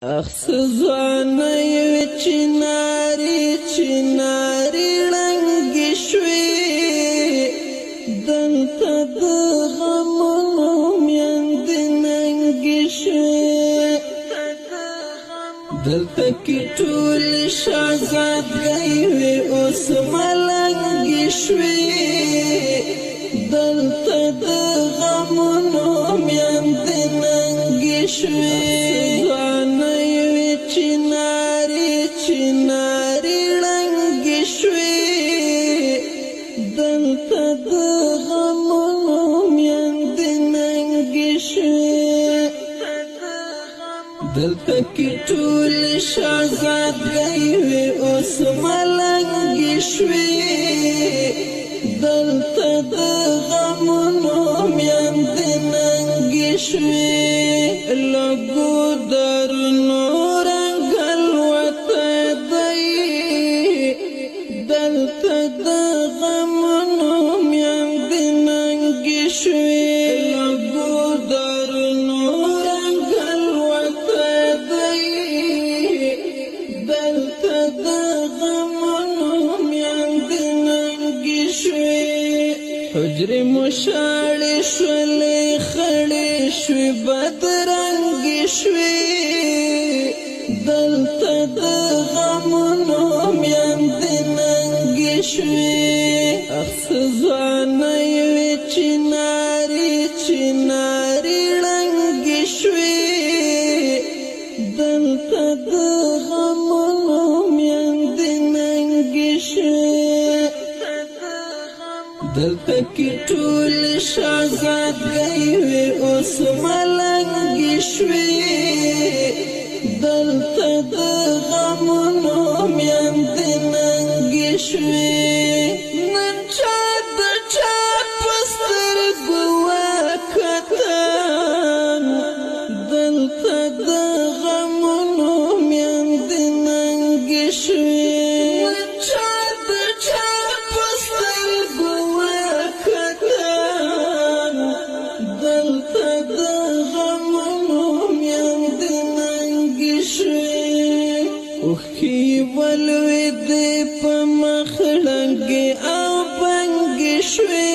اخسزانه یو چناری رنگی شوی دلته د غمونو میندې ننګې شوی دلته کې ټولې شهزادګۍ وې اوس ملنګې شوی دلته د غمونو میندې ننګې شوی چناری رنگی شوی دلته د غمونو میندې ننګې شوی دلته کې ټولې شهزادګۍ وې اوس ملنګې شوی دلته د غمونو میندې ننګې شوی لګو درنو دلته د غمونو میندې ننګې شوی لګو درنو رنګل ورته دی دلته د غمونو میندې ننګې شوی حجرې مو شاړې شولې خړې شوې بدرنګې شوې دلته د غمونو میندې شوی اخسزانه یو چناری رنگی شوی دلته د غمونو میندې ننګې شوی دلته کې ټولې شهزادګۍ وې اوس ملنګې شوی دلته د غمونو میندې ننګې شوی نن چا د چا په سترګو وکتل دلته د غمونو میندې ننګې شوی نن چا د چا په سترګو وکتل دلته د غمونو میندې ننګې شوی اوښکې ولوېدې په مخ ړنګې او بنګې شوې